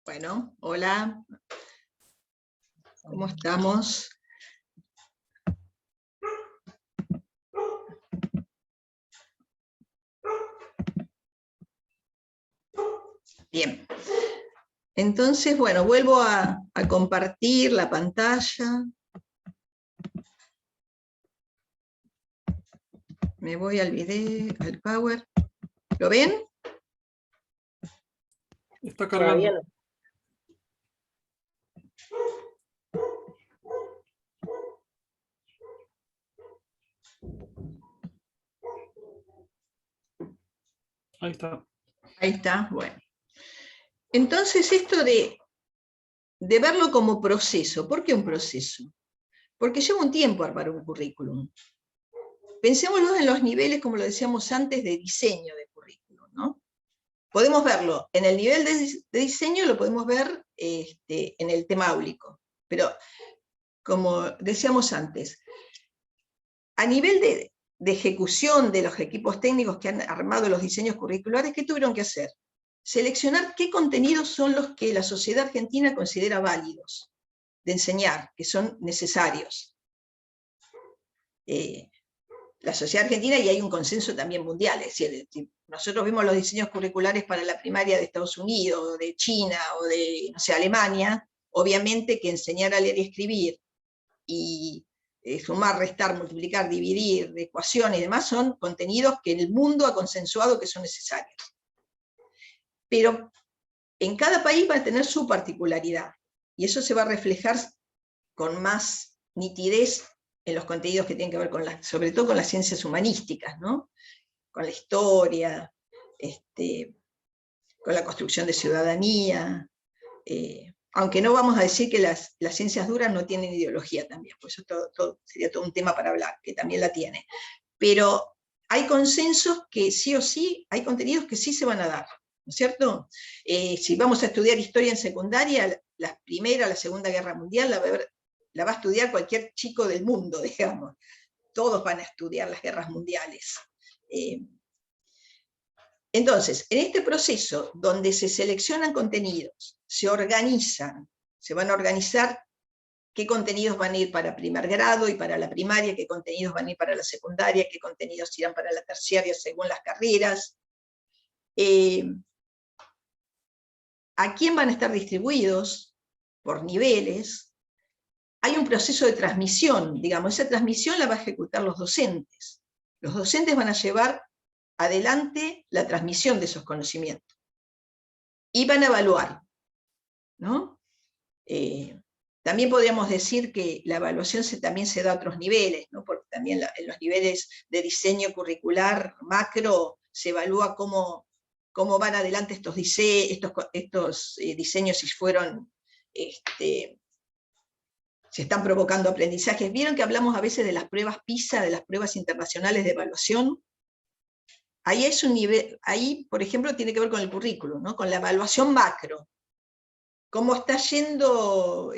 Bueno, hola, ¿cómo estamos? Bien, entonces, bueno, vuelvo a compartir la pantalla. Me voy al video, al Power. ¿Lo ven? Está cargando. Ahí está. Ahí está, bueno. Entonces, esto de verlo como proceso, ¿por qué un proceso? Porque lleva un tiempo armar un currículum. Pensémoslo en los niveles, como lo decíamos antes, de diseño de currículum, ¿no? Podemos verlo en el nivel de diseño, lo podemos ver en el tema áulico, pero como decíamos antes, a nivel de ejecución de los equipos técnicos que han armado los diseños curriculares, ¿qué tuvieron que hacer? Seleccionar qué contenidos son los que la sociedad argentina considera válidos de enseñar, que son necesarios. La sociedad argentina, y hay un consenso también mundial, es decir, si nosotros vemos los diseños curriculares para la primaria de Estados Unidos, de China, o de, no sé, Alemania, obviamente que enseñar a leer y escribir, y sumar, restar, multiplicar, dividir, de ecuaciones y demás, son contenidos que el mundo ha consensuado que son necesarios. Pero en cada país va a tener su particularidad, y eso se va a reflejar con más nitidez en los contenidos que tienen que ver con sobre todo con las ciencias humanísticas, ¿no? Con la historia, con la construcción de ciudadanía, aunque no vamos a decir que las ciencias duras no tienen ideología también, pues eso sería todo un tema para hablar, que también la tiene. Pero hay consensos que sí o sí, hay contenidos que sí se van a dar, ¿no es cierto? Si vamos a estudiar historia en secundaria, la Primera, la Segunda Guerra Mundial, la va a estudiar cualquier chico del mundo, digamos. Todos van a estudiar las guerras mundiales. Entonces, en este proceso donde se seleccionan contenidos, se organizan, se van a organizar qué contenidos van a ir para primer grado y para la primaria, qué contenidos van a ir para la secundaria, qué contenidos irán para la terciaria según las carreras, a quién van a estar distribuidos por niveles. Hay un proceso de transmisión, digamos, esa transmisión la va a ejecutar los docentes. Los docentes van a llevar adelante la transmisión de esos conocimientos. Y van a evaluar, ¿no? También podríamos decir que la evaluación también se da a otros niveles, ¿no? Porque también en los niveles de diseño curricular macro se evalúa cómo van adelante estos diseños, si fueron, se están provocando aprendizajes. ¿Vieron que hablamos a veces de las pruebas PISA, de las pruebas internacionales de evaluación? Ahí es un nivel, ahí, por ejemplo, tiene que ver con el currículum, ¿no? Con la evaluación macro. ¿Cómo está yendo,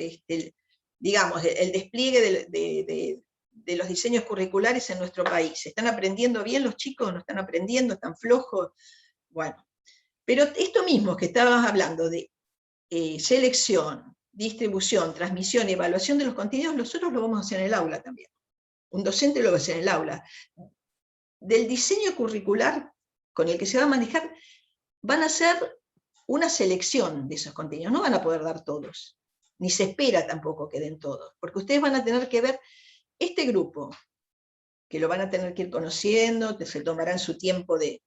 digamos, el despliegue de los diseños curriculares en nuestro país? ¿Están aprendiendo bien los chicos? ¿No están aprendiendo? ¿Están flojos? Bueno, pero esto mismo que estábamos hablando de selección, distribución, transmisión y evaluación de los contenidos, nosotros lo vamos a hacer en el aula también. Un docente lo va a hacer en el aula. Del diseño curricular con el que se va a manejar, van a ser una selección de esos contenidos, no van a poder dar todos, ni se espera tampoco que den todos, porque ustedes van a tener que ver este grupo, que lo van a tener que ir conociendo, que se tomarán su tiempo de,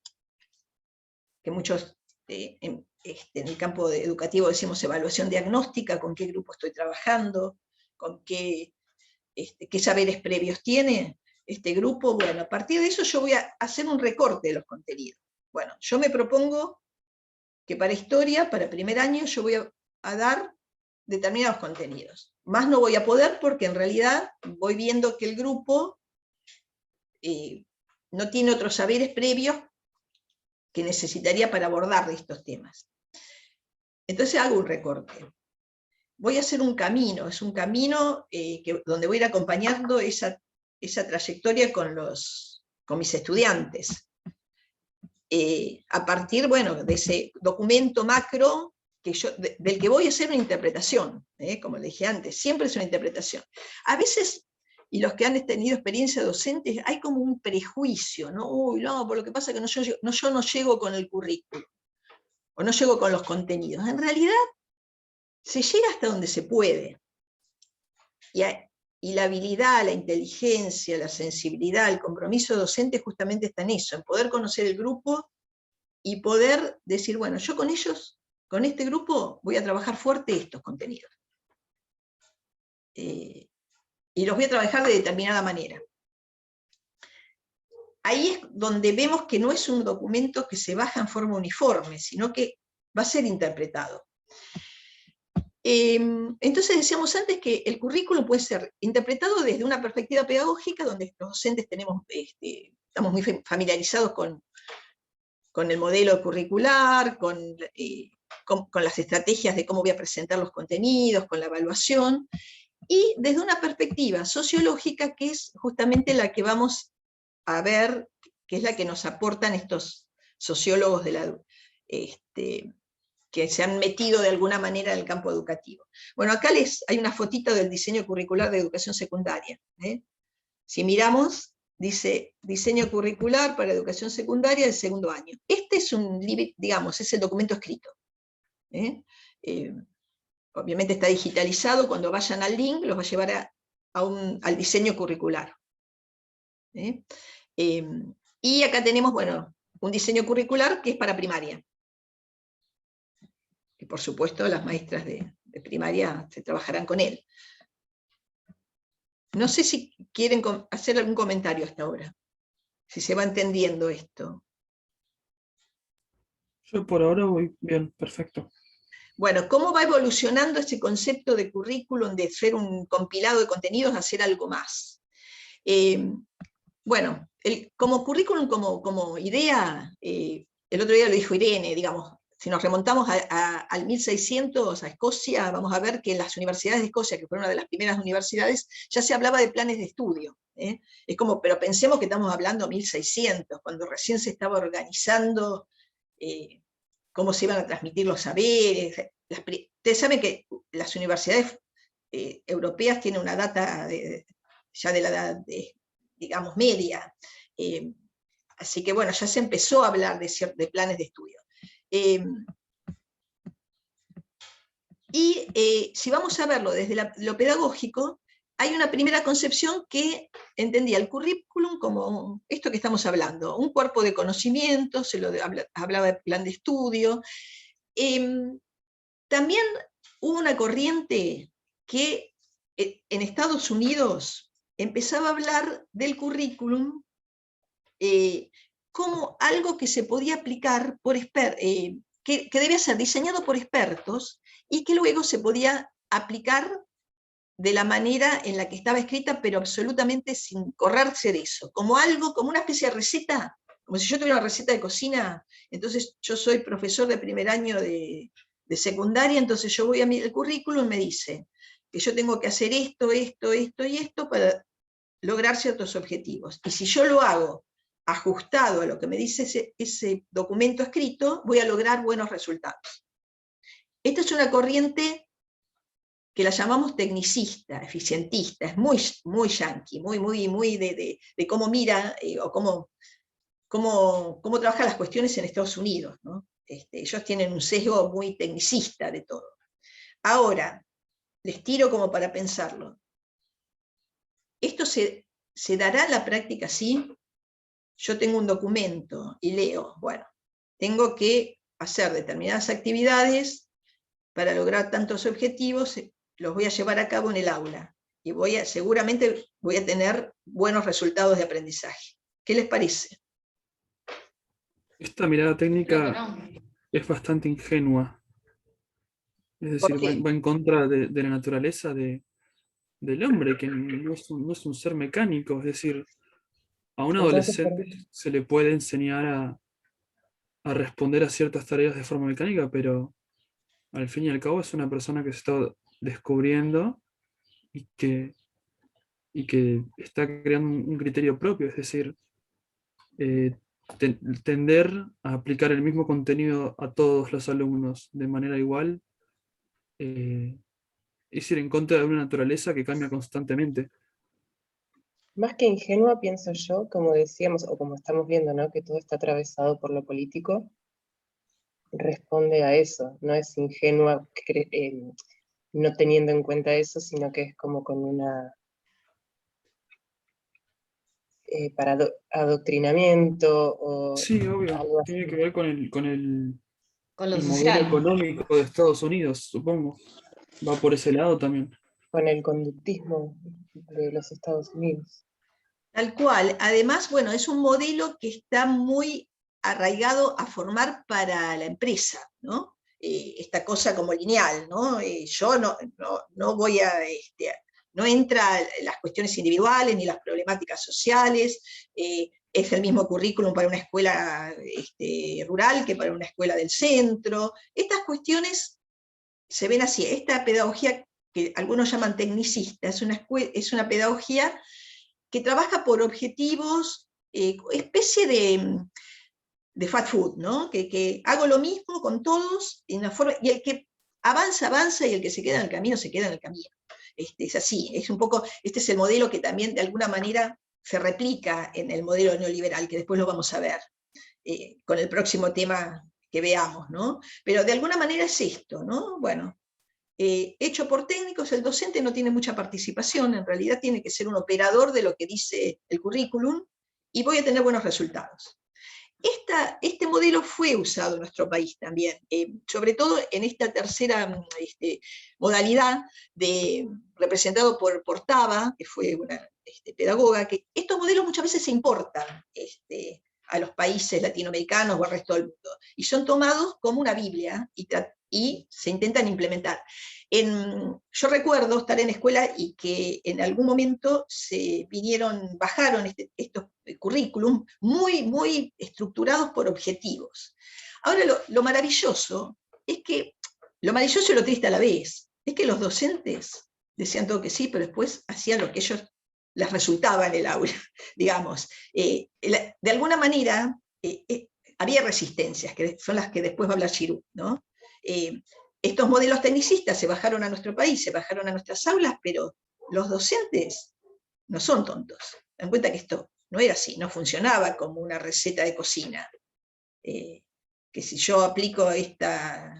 que muchos en el campo educativo decimos evaluación diagnóstica, con qué grupo estoy trabajando, con qué saberes previos tiene este grupo. Bueno, a partir de eso yo voy a hacer un recorte de los contenidos. Bueno, yo me propongo que para historia, para primer año, yo voy a dar determinados contenidos. Más no voy a poder porque en realidad voy viendo que el grupo no tiene otros saberes previos que necesitaría para abordar de estos temas. Entonces hago un recorte. Voy a hacer un camino, es un camino donde voy a ir acompañando esa trayectoria con mis estudiantes. A partir, bueno, de ese documento macro, del que voy a hacer una interpretación, como le dije antes, siempre es una interpretación. A veces, y los que han tenido experiencia docente, hay como un prejuicio, ¿no? Uy, no, por lo que pasa es que yo no llego con el currículum, o no llego con los contenidos. En realidad, se llega hasta donde se puede. Y la habilidad, la inteligencia, la sensibilidad, el compromiso docente justamente está en eso, en poder conocer el grupo y poder decir, bueno, yo con ellos, con este grupo, voy a trabajar fuerte estos contenidos. Y los voy a trabajar de determinada manera. Ahí es donde vemos que no es un documento que se baja en forma uniforme, sino que va a ser interpretado. Entonces decíamos antes que el currículum puede ser interpretado desde una perspectiva pedagógica, donde los docentes estamos muy familiarizados con el modelo curricular, con las estrategias de cómo voy a presentar los contenidos, con la evaluación, y desde una perspectiva sociológica, que es justamente la que vamos a ver, que es la que nos aportan estos sociólogos que se han metido de alguna manera en el campo educativo. Bueno, acá hay una fotito del diseño curricular de educación secundaria. Si miramos, dice diseño curricular para educación secundaria del segundo año. Este es es el documento escrito. Obviamente está digitalizado, cuando vayan al link los va a llevar al diseño curricular. Y acá tenemos, bueno, un diseño curricular que es para primaria. Y por supuesto las maestras de primaria se trabajarán con él. No sé si quieren hacer algún comentario hasta ahora, si se va entendiendo esto. Yo por ahora voy bien, perfecto. Bueno, ¿cómo va evolucionando ese concepto de currículum, de ser un compilado de contenidos a ser algo más? Bueno, como currículum, como idea, el otro día lo dijo Irene, digamos, si nos remontamos al 1600, a Escocia, vamos a ver que en las universidades de Escocia, que fue una de las primeras universidades, ya se hablaba de planes de estudio. Es como, pero pensemos que estamos hablando 1600, cuando recién se estaba organizando cómo se iban a transmitir los saberes. Ustedes saben que las universidades europeas tienen una data ya de la edad, digamos, media. Así que bueno, ya se empezó a hablar de planes de estudio. Si vamos a verlo desde lo pedagógico, hay una primera concepción que entendía el currículum como esto que estamos hablando, un cuerpo de conocimientos, hablaba de plan de estudio. También hubo una corriente que en Estados Unidos empezaba a hablar del currículum como algo que se podía aplicar que debía ser diseñado por expertos y que luego se podía aplicar de la manera en la que estaba escrita, pero absolutamente sin correrse de eso, como una especie de receta, como si yo tuviera una receta de cocina. Entonces yo soy profesor de primer año de secundaria, entonces yo voy a el currículum y me dice que yo tengo que hacer esto, esto, esto y esto para lograr ciertos objetivos. Y si yo lo hago ajustado a lo que me dice ese documento escrito, voy a lograr buenos resultados. Esta es una corriente que la llamamos tecnicista, eficientista, es muy, muy yanqui, muy de cómo mira o cómo trabajan las cuestiones en Estados Unidos, ¿no? Ellos tienen un sesgo muy tecnicista de todo. Ahora, les tiro como para pensarlo. ¿Esto se dará en la práctica así? Yo tengo un documento y leo, bueno, tengo que hacer determinadas actividades para lograr tantos objetivos, los voy a llevar a cabo en el aula y seguramente voy a tener buenos resultados de aprendizaje. ¿Qué les parece? Esta mirada técnica No. es bastante ingenua. Es ¿Por decir, qué? va en contra de la naturaleza del hombre, que no es un ser mecánico. Es decir, a un adolescente se le puede enseñar a responder a ciertas tareas de forma mecánica, pero al fin y al cabo es una persona que se está descubriendo y que está creando un criterio propio. Es decir, tender a aplicar el mismo contenido a todos los alumnos de manera igual, es ir en contra de una naturaleza que cambia constantemente. Más que ingenua, pienso yo, como decíamos, o como estamos viendo, ¿no? Que todo está atravesado por lo político, responde a eso, no es ingenua no teniendo en cuenta eso, sino que es como con una para adoctrinamiento o Sí, obvio. algo así. Tiene que ver con Con lo el modelo social. económico de Estados Unidos, supongo. Va por ese lado también. Con el conductismo de los Estados Unidos. Tal cual. Además, bueno, es un modelo que está muy arraigado a formar para la empresa, ¿no? Esta cosa como lineal, ¿no? Yo no voy a, no entra las cuestiones individuales ni las problemáticas sociales, es el mismo currículum para una escuela rural que para una escuela del centro. Estas cuestiones se ven así. Esta pedagogía que algunos llaman tecnicista, es una pedagogía que trabaja por objetivos, especie de fast food, ¿no? Que hago lo mismo con todos, y el que avanza, avanza, y el que se queda en el camino, se queda en el camino. Es así, es un poco, este es el modelo que también de alguna manera se replica en el modelo neoliberal, que después lo vamos a ver con el próximo tema que veamos, ¿no? Pero de alguna manera es esto, ¿no? Bueno, hecho por técnicos, el docente no tiene mucha participación, en realidad tiene que ser un operador de lo que dice el currículum, y voy a tener buenos resultados. Este modelo fue usado en nuestro país también, sobre todo en esta tercera modalidad, representado por Taba, que fue una pedagoga, que estos modelos muchas veces se importan a los países latinoamericanos o al resto del mundo, y son tomados como una Biblia y se intentan implementar. Yo recuerdo estar en escuela y que en algún momento bajaron estos currículum muy estructurados por objetivos. Ahora, lo maravilloso lo maravilloso y lo triste a la vez, es que los docentes decían todo que sí, pero después hacían lo que ellos les resultaba en el aula, digamos. De alguna manera, había resistencias, que son las que después va a hablar Chirú, ¿no? Estos modelos tecnicistas se bajaron a nuestro país, se bajaron a nuestras aulas, pero los docentes no son tontos. Dan cuenta que esto no era así, no funcionaba como una receta de cocina. Que si yo aplico estas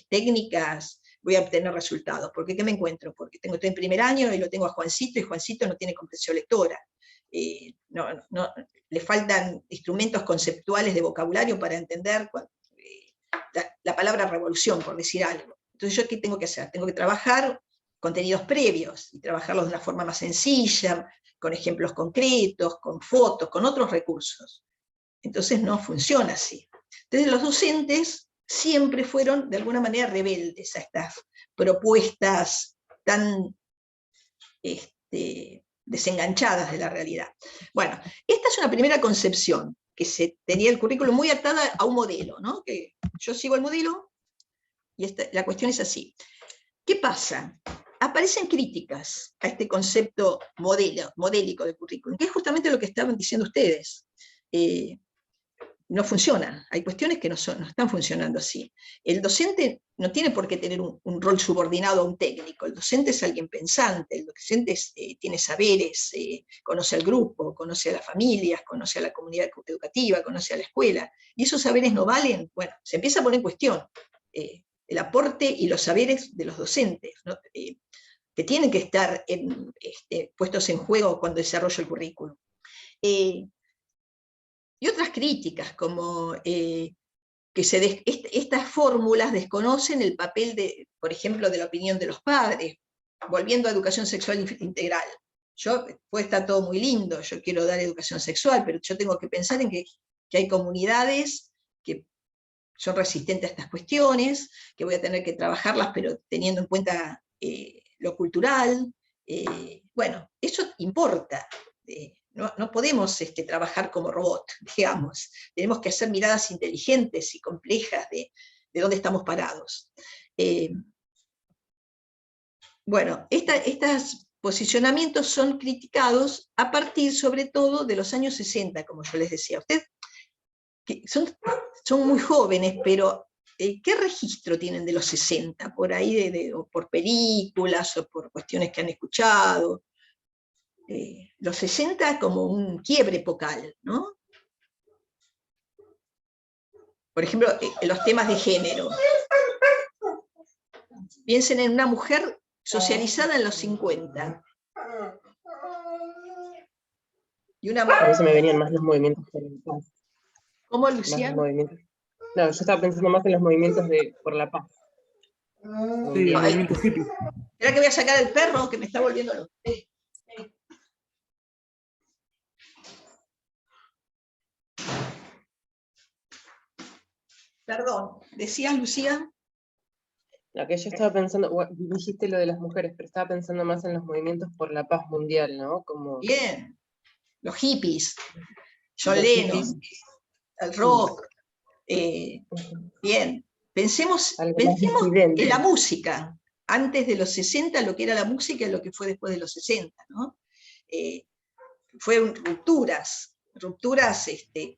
técnicas, voy a obtener resultados. ¿Por qué? ¿Qué me encuentro? Porque estoy en primer año y lo tengo a Juancito, y Juancito no tiene comprensión lectora. Le faltan instrumentos conceptuales de vocabulario para entender la palabra revolución, por decir algo. Entonces, ¿yo qué tengo que hacer? Tengo que trabajar contenidos previos y trabajarlos de una forma más sencilla, con ejemplos concretos, con fotos, con otros recursos. Entonces no funciona así. Entonces los docentes siempre fueron de alguna manera rebeldes a estas propuestas tan desenganchadas de la realidad. Bueno, esta es una primera concepción, que se tenía el currículum muy atada a un modelo, ¿no? Que yo sigo el modelo y la cuestión es así. ¿Qué pasa? Aparecen críticas a este concepto modélico de currículum, que es justamente lo que estaban diciendo ustedes. No funciona, hay cuestiones que no están funcionando así. El docente no tiene por qué tener un rol subordinado a un técnico, el docente es alguien pensante, el docente tiene saberes, conoce al grupo, conoce a las familias, conoce a la comunidad educativa, conoce a la escuela, y esos saberes no valen. Bueno, se empieza a poner en cuestión el aporte y los saberes de los docentes, ¿no? Que tienen que estar puestos en juego cuando desarrolla el currículum. Y otras críticas, como que estas fórmulas desconocen el papel, por ejemplo, de la opinión de los padres, volviendo a educación sexual integral. Puede estar todo muy lindo, yo quiero dar educación sexual, pero yo tengo que pensar en que hay comunidades que son resistentes a estas cuestiones, que voy a tener que trabajarlas, pero teniendo en cuenta lo cultural. Bueno, eso importa. No podemos trabajar como robot, digamos. Tenemos que hacer miradas inteligentes y complejas de dónde estamos parados. Bueno, estas posicionamientos son criticados a partir, sobre todo, de los años 60, como yo les decía. Ustedes que son muy jóvenes, pero ¿qué registro tienen de los 60? Por ahí, o por películas, o por cuestiones que han escuchado. Los 60 como un quiebre epocal, ¿no? Por ejemplo, los temas de género. Piensen en una mujer socializada en los 50. Y una A mí se me venían más los movimientos. ¿Cómo, Más Lucía? los movimientos. No, yo estaba pensando más en los movimientos por la paz. Sí, el Ay, movimiento hippie. espera que voy a sacar el perro que me está volviendo loco. Perdón, ¿decías, Lucía? Lo que yo estaba pensando, dijiste lo de las mujeres, pero estaba pensando más en los movimientos por la paz mundial, ¿no? Como Bien, los hippies, John los Lennon, hippies, el rock. Bien, pensemos algo más en disidente. la música. Antes de los 60, lo que era la música y lo que fue después de los 60, ¿no? Fueron rupturas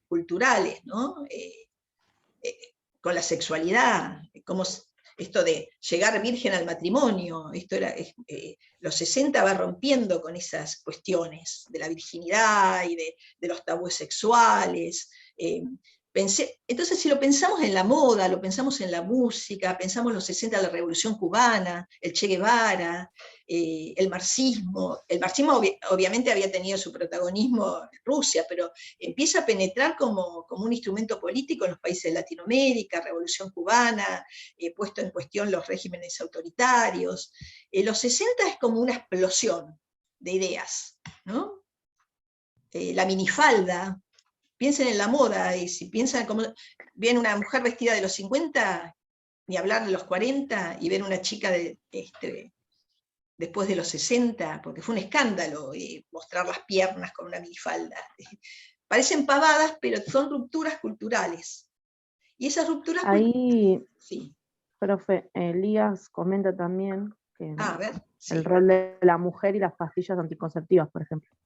culturales, ¿no? Con la sexualidad, como esto de llegar virgen al matrimonio, los 60 va rompiendo con esas cuestiones de la virginidad y de los tabúes sexuales. Entonces, si lo pensamos en la moda, lo pensamos en la música, pensamos los 60, la Revolución Cubana, el Che Guevara, el marxismo obviamente había tenido su protagonismo en Rusia, pero empieza a penetrar como un instrumento político en los países de Latinoamérica, Revolución Cubana, puesto en cuestión los regímenes autoritarios. Los 60 es como una explosión de ideas, ¿no? La minifalda, piensen en la moda, y si piensan como ven una mujer vestida de los 50, ni hablar de los 40, y ven una chica después de los 60, porque fue un escándalo mostrar las piernas con una minifalda. Parecen pavadas, pero son rupturas culturales. Y esas rupturas Ahí, sí. profe, Elías comenta también que A ver, sí. el rol de la mujer y las pastillas anticonceptivas, por ejemplo.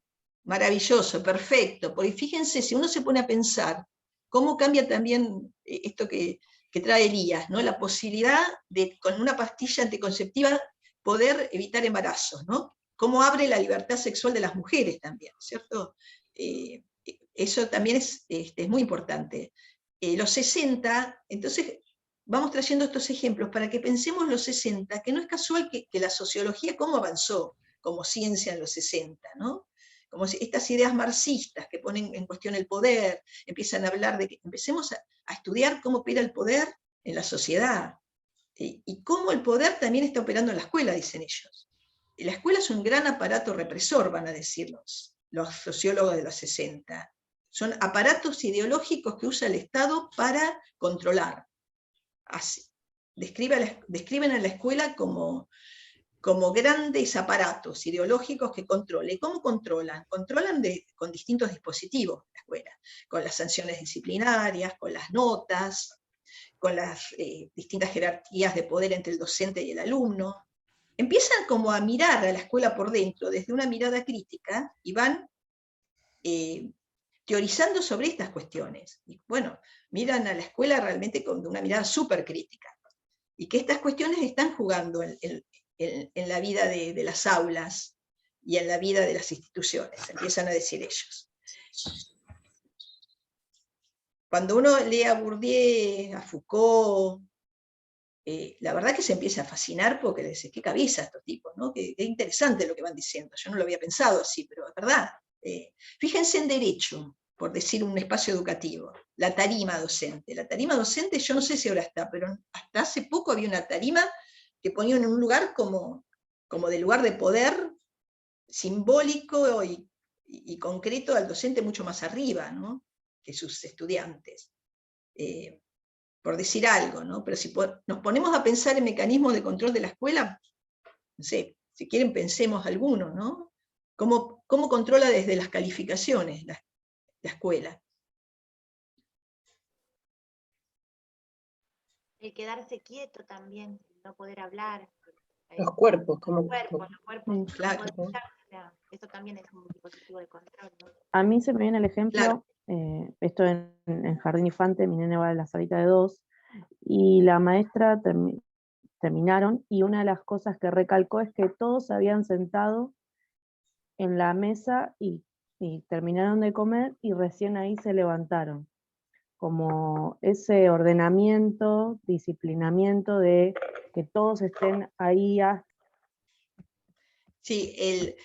Maravilloso, perfecto. Porque fíjense, si uno se pone a pensar, cómo cambia también esto que trae Elías, ¿no? La posibilidad de, con una pastilla anticonceptiva, poder evitar embarazos, ¿no? Cómo abre la libertad sexual de las mujeres también, ¿cierto? Eso también es muy importante. Los 60, entonces vamos trayendo estos ejemplos para que pensemos los 60, que no es casual que la sociología, cómo avanzó como ciencia en los 60, ¿no? Como estas ideas marxistas que ponen en cuestión el poder, empiezan a hablar de que empecemos a estudiar cómo opera el poder en la sociedad, y cómo el poder también está operando en la escuela, dicen ellos. Y la escuela es un gran aparato represor, van a decir los sociólogos de los 60. Son aparatos ideológicos que usa el Estado para controlar. Así. Describen a la escuela como grandes aparatos ideológicos que controlan. ¿Cómo controlan? Controlan con distintos dispositivos la escuela, con las sanciones disciplinarias, con las notas, con las distintas jerarquías de poder entre el docente y el alumno. Empiezan como a mirar a la escuela por dentro desde una mirada crítica y van teorizando sobre estas cuestiones. Y bueno, miran a la escuela realmente con una mirada súper crítica. Y que estas cuestiones están jugando en la vida de las aulas y en la vida de las instituciones, empiezan a decir ellos. Cuando uno lee a Bourdieu, a Foucault, la verdad que se empieza a fascinar porque le dice, qué cabeza estos tipos, ¿no? Qué interesante lo que van diciendo. Yo no lo había pensado así, pero es verdad. Fíjense en derecho, por decir un espacio educativo, la tarima docente. La tarima docente, yo no sé si ahora está, pero hasta hace poco había una tarima que ponían en un lugar como de lugar de poder simbólico y concreto al docente mucho más arriba, ¿no? Que sus estudiantes. Por decir algo, ¿no? Pero si nos ponemos a pensar en mecanismos de control de la escuela, no sé, si quieren pensemos algunos, ¿no? ¿Cómo controla desde las calificaciones la escuela? El quedarse quieto también, no poder hablar, Los cuerpos, como... los cuerpos Sí. Claro. no pueden usarse, o sea, eso también es un dispositivo de control, ¿no? A mí se me viene el ejemplo, Claro. esto en Jardín Infante, mi nene va a la salita de 2, y la maestra terminaron, y una de las cosas que recalcó es que todos se habían sentado en la mesa y terminaron de comer y recién ahí se levantaron. Como ese ordenamiento, disciplinamiento de que todos estén ahí. Sí,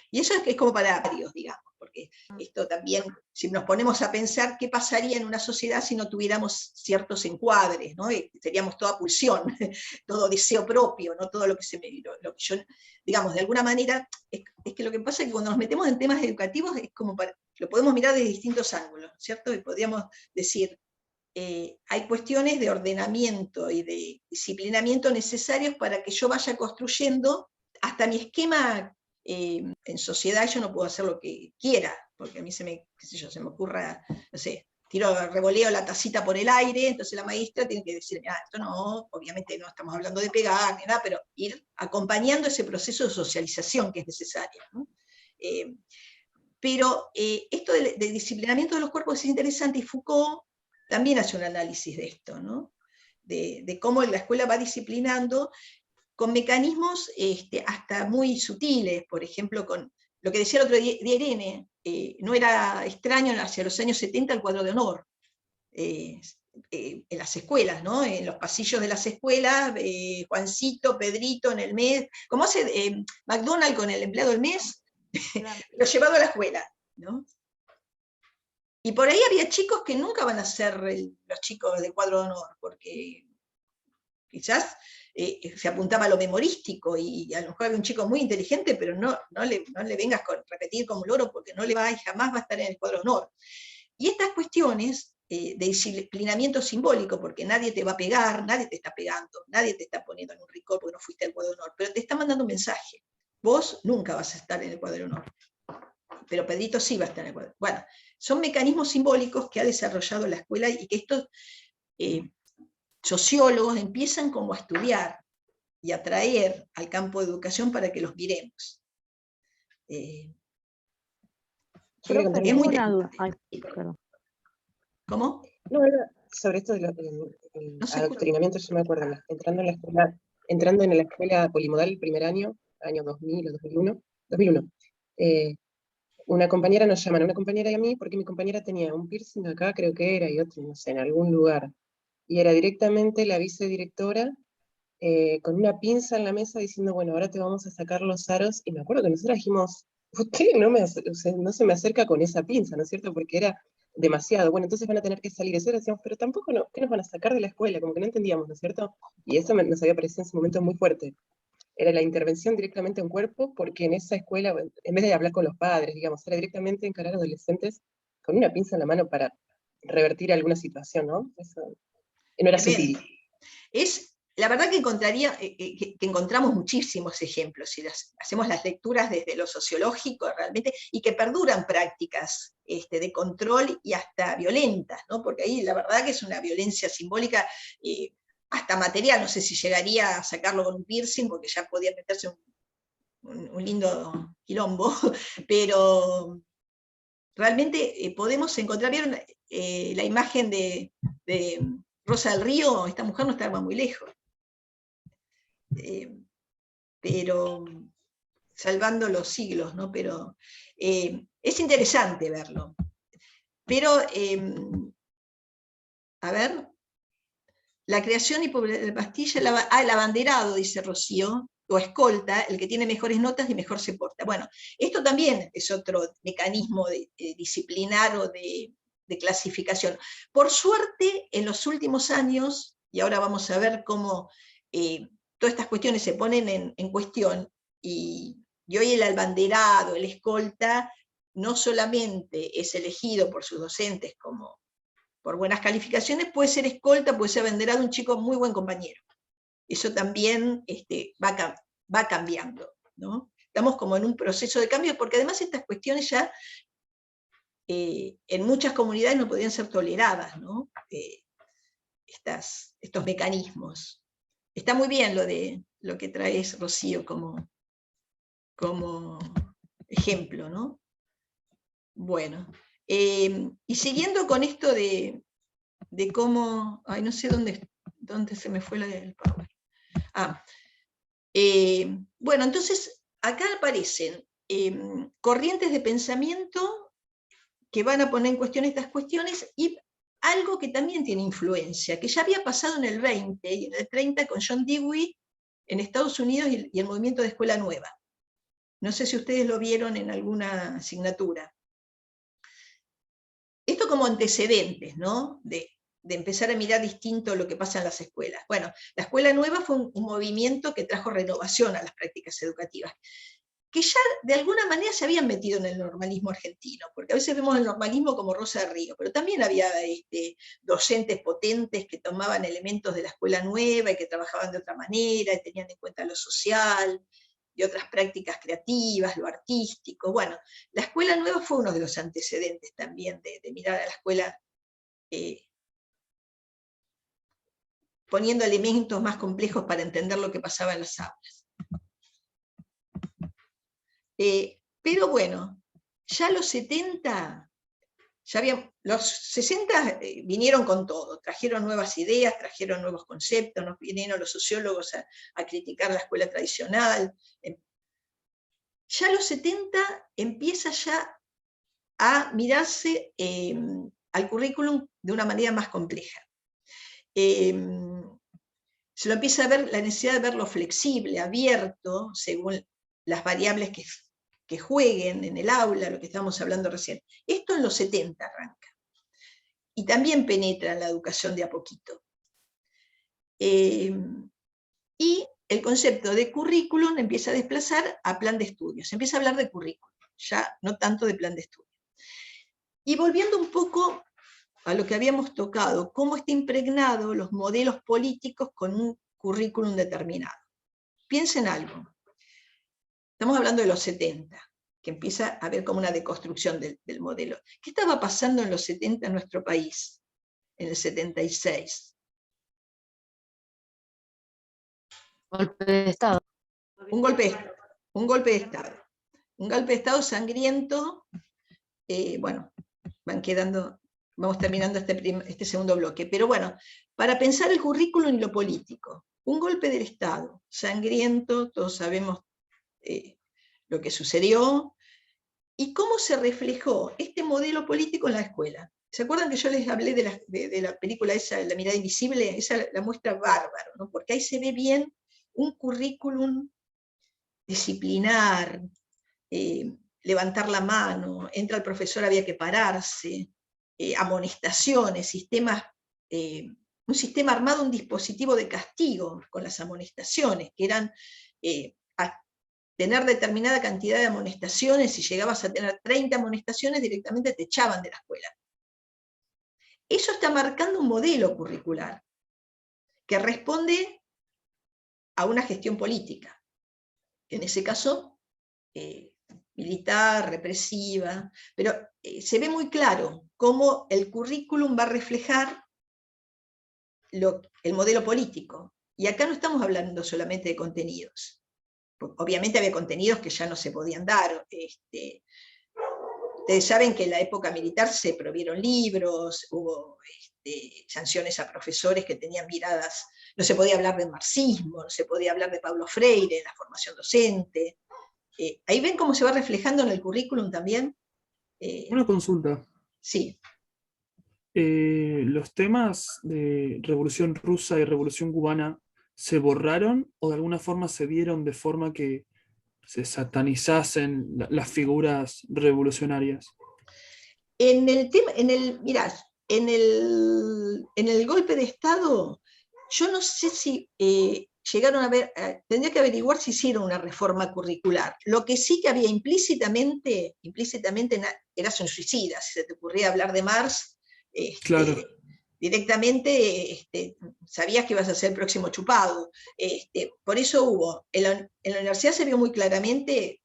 y eso es como para varios, digamos, porque esto también, si nos ponemos a pensar qué pasaría en una sociedad si no tuviéramos ciertos encuadres, ¿no? Seríamos toda pulsión, todo deseo propio, ¿no? Todo lo que lo que yo, digamos, de alguna manera, es que lo que pasa es que cuando nos metemos en temas educativos es como lo podemos mirar desde distintos ángulos, ¿cierto? Y podríamos decir, hay cuestiones de ordenamiento y de disciplinamiento necesarios para que yo vaya construyendo hasta mi esquema. En sociedad yo no puedo hacer lo que quiera, porque a mí se me ocurra, no sé, revoleo la tacita por el aire, entonces la maestra tiene que decir, esto no, obviamente no estamos hablando de pegar ni nada, pero ir acompañando ese proceso de socialización que es necesario, ¿no? Pero esto de disciplinamiento de los cuerpos es interesante, y Foucault también hace un análisis de esto, ¿no? De cómo la escuela va disciplinando con mecanismos hasta muy sutiles, por ejemplo, con lo que decía el otro día Irene, no era extraño hacia los años 70 el cuadro de honor, en las escuelas, ¿no? En los pasillos de las escuelas, Juancito, Pedrito en el mes, como hace McDonald's con el empleado del mes, lo llevado a la escuela, ¿no? Y por ahí había chicos que nunca van a ser los chicos de cuadro de honor, porque quizás se apuntaba a lo memorístico, y a lo mejor había un chico muy inteligente, pero no le vengas con repetir como loro, porque no le va y jamás va a estar en el cuadro de honor. Y estas cuestiones de disciplinamiento simbólico, porque nadie te va a pegar, nadie te está pegando, nadie te está poniendo en un ricor porque no fuiste al cuadro de honor, pero te está mandando un mensaje. Vos nunca vas a estar en el cuadro de honor, pero Pedrito sí va a estar en el cuadro. Bueno, son mecanismos simbólicos que ha desarrollado la escuela, y que estos sociólogos empiezan como a estudiar y a traer al campo de educación para que los miremos. Profe, es tengo muy una duda. Ay, perdón. ¿Cómo? No, era sobre esto del No se adoctrinamiento, yo me acuerdo, entrando en la escuela polimodal el primer año 2000 o 2001, una compañera nos llaman, una compañera y a mí, porque mi compañera tenía un piercing acá, creo que era, y otro, no sé, en algún lugar. Y era directamente la vicedirectora con una pinza en la mesa diciendo, bueno, ahora te vamos a sacar los aros. Y me acuerdo que nosotros dijimos, usted no se me acerca con esa pinza, ¿no es cierto? Porque era demasiado. Bueno, entonces van a tener que salir. Eso decíamos, pero tampoco, ¿qué nos van a sacar de la escuela? Como que no entendíamos, ¿no es cierto? Y eso nos había parecido en ese momento muy fuerte. Era la intervención directamente en cuerpo, porque en esa escuela, en vez de hablar con los padres, digamos, era directamente encarar a adolescentes con una pinza en la mano para revertir alguna situación, ¿no? Eso no era sutil. La verdad que encontramos muchísimos ejemplos, si hacemos las lecturas desde lo sociológico realmente, y que perduran prácticas de control y hasta violentas, ¿no? Porque ahí la verdad que es una violencia simbólica, hasta material. No sé si llegaría a sacarlo con un piercing, porque ya podía meterse un lindo quilombo, pero realmente podemos encontrar, ¿vieron la imagen de Rosa del Río? Esta mujer no estaba muy lejos. Pero salvando los siglos, ¿no? Pero es interesante verlo. Pero, a ver, la creación y de pastilla, el abanderado, dice Rocío, o escolta, el que tiene mejores notas y mejor se porta. Bueno, esto también es otro mecanismo de disciplinar o de clasificación. Por suerte, en los últimos años, y ahora vamos a ver cómo todas estas cuestiones se ponen en cuestión, y hoy el abanderado, el escolta, no solamente es elegido por sus docentes como por buenas calificaciones, puede ser escolta, puede ser abanderado, un chico muy buen compañero. Eso también va cambiando, ¿no? Estamos como en un proceso de cambio, porque además estas cuestiones ya en muchas comunidades no podían ser toleradas, ¿no? Estos mecanismos. está muy bien lo que traes, Rocío, como ejemplo, ¿no? Bueno, y siguiendo con esto de cómo, ay, no sé dónde se me fue el power. Bueno, entonces acá aparecen corrientes de pensamiento que van a poner en cuestión estas cuestiones, y algo que también tiene influencia, que ya había pasado en el 20 y en el 30 con John Dewey en Estados Unidos y el movimiento de Escuela Nueva. No sé si ustedes lo vieron en alguna asignatura. Esto como antecedentes, ¿no? De empezar a mirar distinto lo que pasa en las escuelas. Bueno, la Escuela Nueva fue un movimiento que trajo renovación a las prácticas educativas, que ya de alguna manera se habían metido en el normalismo argentino, porque a veces vemos el normalismo como Rosa de Río, pero también había docentes potentes que tomaban elementos de la Escuela Nueva y que trabajaban de otra manera, y tenían en cuenta lo social, y otras prácticas creativas, lo artístico. Bueno, la Escuela Nueva fue uno de los antecedentes también de mirar a la escuela poniendo elementos más complejos para entender lo que pasaba en las aulas. Pero bueno, ya los 70, los 60 vinieron con todo, trajeron nuevas ideas, trajeron nuevos conceptos, nos vinieron los sociólogos a criticar la escuela tradicional. Ya los 70 empieza ya a mirarse al currículum de una manera más compleja. Se lo empieza a ver la necesidad de verlo flexible, abierto, según las variables que jueguen en el aula, lo que estábamos hablando recién. Esto en los 70 arranca. Y también penetra en la educación de a poquito. Y el concepto de currículum empieza a desplazar a plan de estudios. Se empieza a hablar de currículum, ya no tanto de plan de estudio. Y volviendo un poco a lo que habíamos tocado, cómo está impregnado los modelos políticos con un currículum determinado. Piensen algo. Estamos hablando de los 70, que empieza a haber como una deconstrucción del modelo. ¿Qué estaba pasando en los 70 en nuestro país? En el 76. Golpe de Estado. Un golpe de Estado. Un golpe de Estado. Un golpe de Estado sangriento. Bueno, vamos terminando este segundo bloque. Pero bueno, para pensar el currículum y lo político. Un golpe del Estado, sangriento, todos sabemos lo que sucedió, y cómo se reflejó este modelo político en la escuela. ¿Se acuerdan que yo les hablé de la película esa, La mirada invisible? Esa la muestra bárbaro, ¿no? Porque ahí se ve bien un currículum disciplinar, levantar la mano, entra el profesor, había que pararse, amonestaciones, un sistema armado, un dispositivo de castigo con las amonestaciones, que eran tener determinada cantidad de amonestaciones. Si llegabas a tener 30 amonestaciones, directamente te echaban de la escuela. Eso está marcando un modelo curricular que responde a una gestión política, que en ese caso militar, represiva, pero se ve muy claro cómo el currículum va a reflejar el modelo político. Y acá no estamos hablando solamente de contenidos. Obviamente había contenidos que ya no se podían dar. Ustedes saben que en la época militar se prohibieron libros, hubo sanciones a profesores que tenían miradas, no se podía hablar del marxismo, no se podía hablar de Paulo Freire en la formación docente. Ahí ven cómo se va reflejando en el currículum también. Una consulta. Sí. ¿Los temas de Revolución Rusa y Revolución Cubana se borraron o de alguna forma se dieron de forma que se satanizasen las figuras revolucionarias? Mirá, en el golpe de Estado, yo no sé si llegaron a ver, tendría que averiguar si hicieron una reforma curricular. Lo que sí que había implícitamente eras un suicida. Si se te ocurría hablar de Marx, claro. directamente sabías que ibas a ser el próximo chupado. Por eso hubo, en la universidad se vio muy claramente,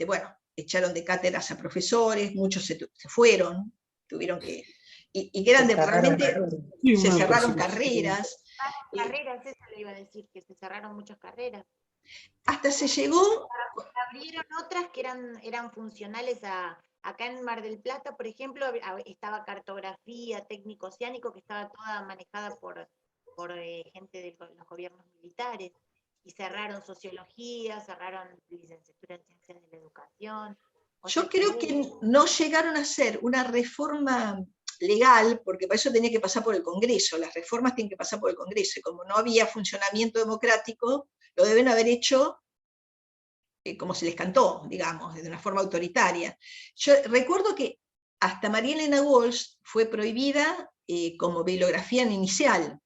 bueno, echaron de cátedras a profesores, muchos se fueron, tuvieron que, y que eran realmente, se cerraron carreras. Carreras, eso le iba a decir, que se cerraron muchas carreras. Hasta se llegó, Abrieron otras que eran funcionales acá en Mar del Plata, por ejemplo, estaba cartografía, técnico oceánico, que estaba toda manejada por gente de los gobiernos militares, y cerraron sociología, cerraron licenciatura en ciencias de la educación. yo creo que no llegaron a hacer una reforma legal, porque para eso tenía que pasar por el Congreso, las reformas tienen que pasar por el Congreso, y como no había funcionamiento democrático, lo deben haber hecho como se les cantó, digamos, de una forma autoritaria. Yo recuerdo que hasta María Elena Walsh fue prohibida como bibliografía inicial,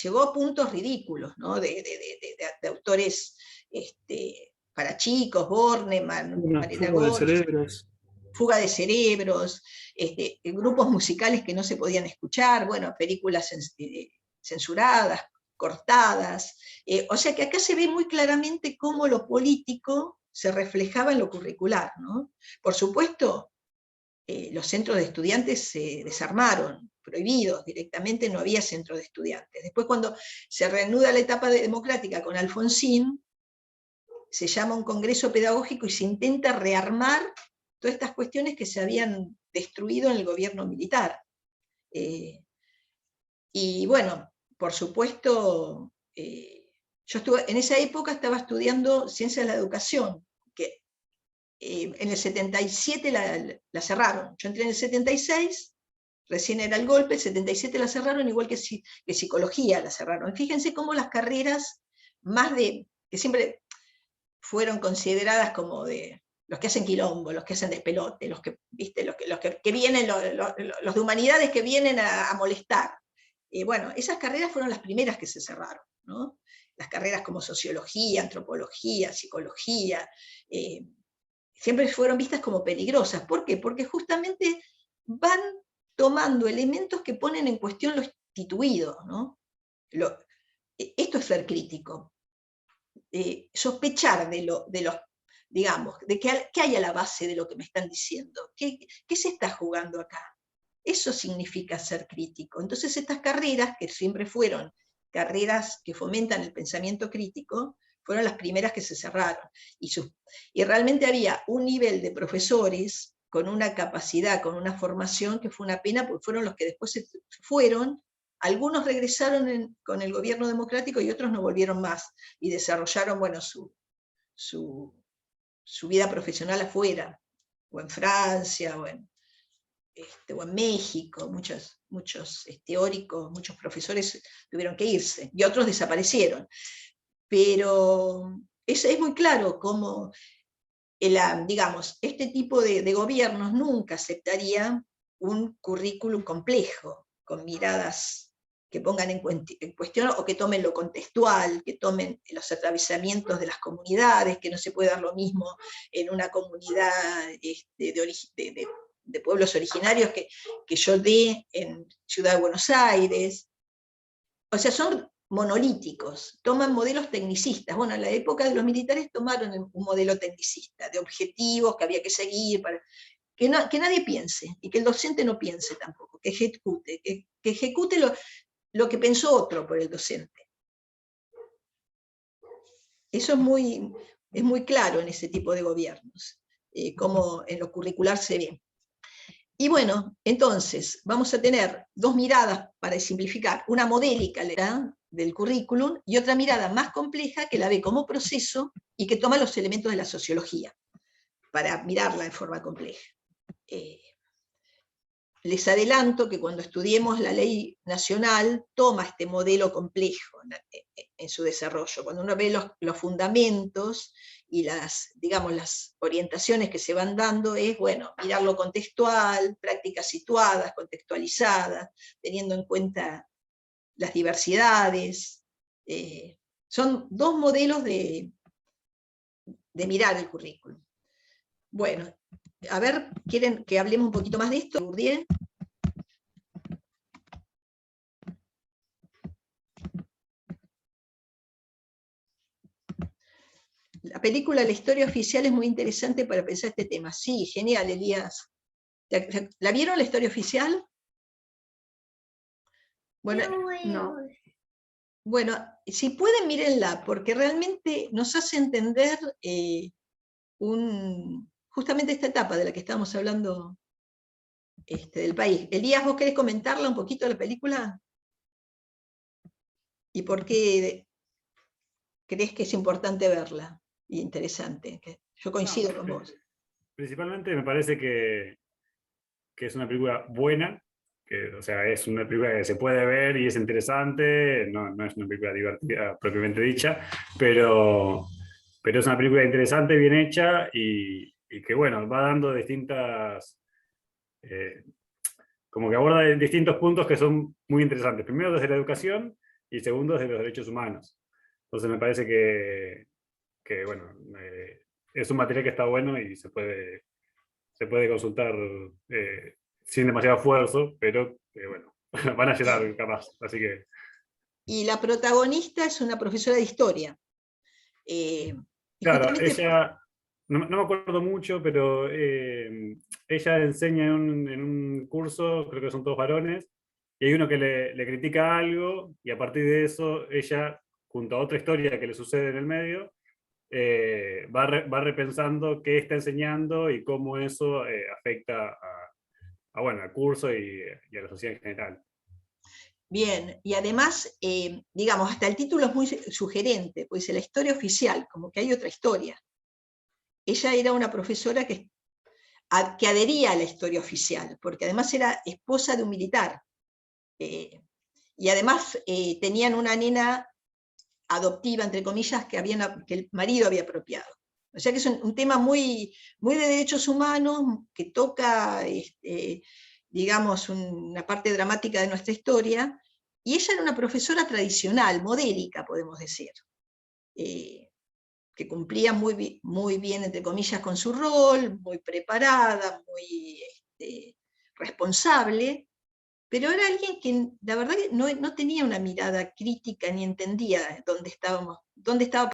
llegó a puntos ridículos, ¿no? de autores para chicos, Bornemann, Mariela Fuga de Walsh, cerebros. Fuga de cerebros, grupos musicales que no se podían escuchar, bueno, películas censuradas, cortadas. O sea que acá se ve muy claramente cómo lo político se reflejaba en lo curricular, ¿no? Por supuesto, los centros de estudiantes se desarmaron, prohibidos directamente, no había centros de estudiantes. Después, cuando se reanuda la etapa democrática con Alfonsín, se llama un congreso pedagógico y se intenta rearmar todas estas cuestiones que se habían destruido en el gobierno militar. Y bueno, por supuesto, yo en esa época estaba estudiando ciencias de la educación, que en el 77 la cerraron. Yo entré en el 76, recién era el golpe, el 77 la cerraron, igual que psicología la cerraron. Fíjense cómo las carreras más que siempre fueron consideradas como de los que hacen quilombo, los que hacen despelote, los que, ¿viste? Los que vienen, los de humanidades que vienen a molestar. Bueno, esas carreras fueron las primeras que se cerraron, ¿no? Las carreras como sociología, antropología, psicología, siempre fueron vistas como peligrosas. ¿Por qué? Porque justamente van tomando elementos que ponen en cuestión lo instituido, ¿no? Esto es ser crítico. Sospechar de los, digamos, de qué hay a la base de lo que me están diciendo, qué se está jugando acá. Eso significa ser crítico. Entonces estas carreras, que siempre fueron carreras que fomentan el pensamiento crítico, fueron las primeras que se cerraron. Y realmente había un nivel de profesores con una capacidad, con una formación que fue una pena, porque fueron los que después se fueron. Algunos regresaron con el gobierno democrático y otros no volvieron más, y desarrollaron, bueno, su vida profesional afuera, o en Francia, o en México. Muchos teóricos, muchos profesores tuvieron que irse, y otros desaparecieron. Pero es muy claro cómo, digamos, este tipo de gobiernos nunca aceptaría un currículum complejo, con miradas que pongan en cuestión o que tomen lo contextual, que tomen los atravesamientos de las comunidades, que no se puede dar lo mismo en una comunidad de pueblos originarios que yo dé en Ciudad de Buenos Aires. O sea, son monolíticos, toman modelos tecnicistas. Bueno, en la época de los militares tomaron un modelo tecnicista, de objetivos que había que seguir, que nadie piense, y que el docente no piense tampoco, que ejecute lo que pensó otro por el docente. Eso es muy claro en ese tipo de gobiernos, como en lo curricular se ve. Y bueno, entonces vamos a tener dos miradas para simplificar, una modélica del currículum y otra mirada más compleja que la ve como proceso y que toma los elementos de la sociología para mirarla en forma compleja. Les adelanto que cuando estudiemos la ley nacional toma este modelo complejo en su desarrollo. Cuando uno ve los fundamentos y digamos, las orientaciones que se van dando, es, bueno, mirar lo contextual, prácticas situadas, contextualizadas, teniendo en cuenta las diversidades. Son dos modelos de mirar el currículum. Bueno, a ver, ¿quieren que hablemos un poquito más de esto? Bourdieu. La película La historia oficial es muy interesante para pensar este tema. Sí, genial, Elías. ¿La vieron, La historia oficial? Bueno, No. Bueno, si pueden, mírenla, porque realmente nos hace entender justamente esta etapa de la que estábamos hablando del país. Elías, ¿vos querés comentarla un poquito de la película? ¿Y por qué crees que es importante verla? Y interesante, que yo coincido con vos. Principalmente me parece que es una película buena, que, o sea, es una película que se puede ver y es interesante, no es una película divertida propiamente dicha, pero es una película interesante, bien hecha y que, bueno, va dando distintas, como que aborda distintos puntos que son muy interesantes. Primero desde la educación y segundo desde los derechos humanos. Entonces me parece bueno, es un material que está bueno y se puede consultar sin demasiado esfuerzo, pero bueno, van a llegar capaz, así que... Y la protagonista es una profesora de historia. Y Claro, justamente ella, no me acuerdo mucho, pero ella enseña en un curso, creo que son todos varones, y hay uno que le critica algo, y a partir de eso, ella, junto a otra historia que le sucede en el medio, va repensando qué está enseñando y cómo eso afecta bueno, al curso y a la sociedad en general. Bien, y además, digamos, hasta el título es muy sugerente, pues dice la historia oficial, como que hay otra historia. Ella era una profesora que adhería a la historia oficial, porque además era esposa de un militar. Y además tenían una nena adoptiva, entre comillas, que el marido había apropiado. O sea que es un tema muy, muy de derechos humanos, que toca, digamos, una parte dramática de nuestra historia, y ella era una profesora tradicional, modélica, podemos decir, que cumplía muy bien, entre comillas, con su rol, muy preparada, muy responsable, pero era alguien que la verdad que no tenía una mirada crítica ni entendía dónde estaba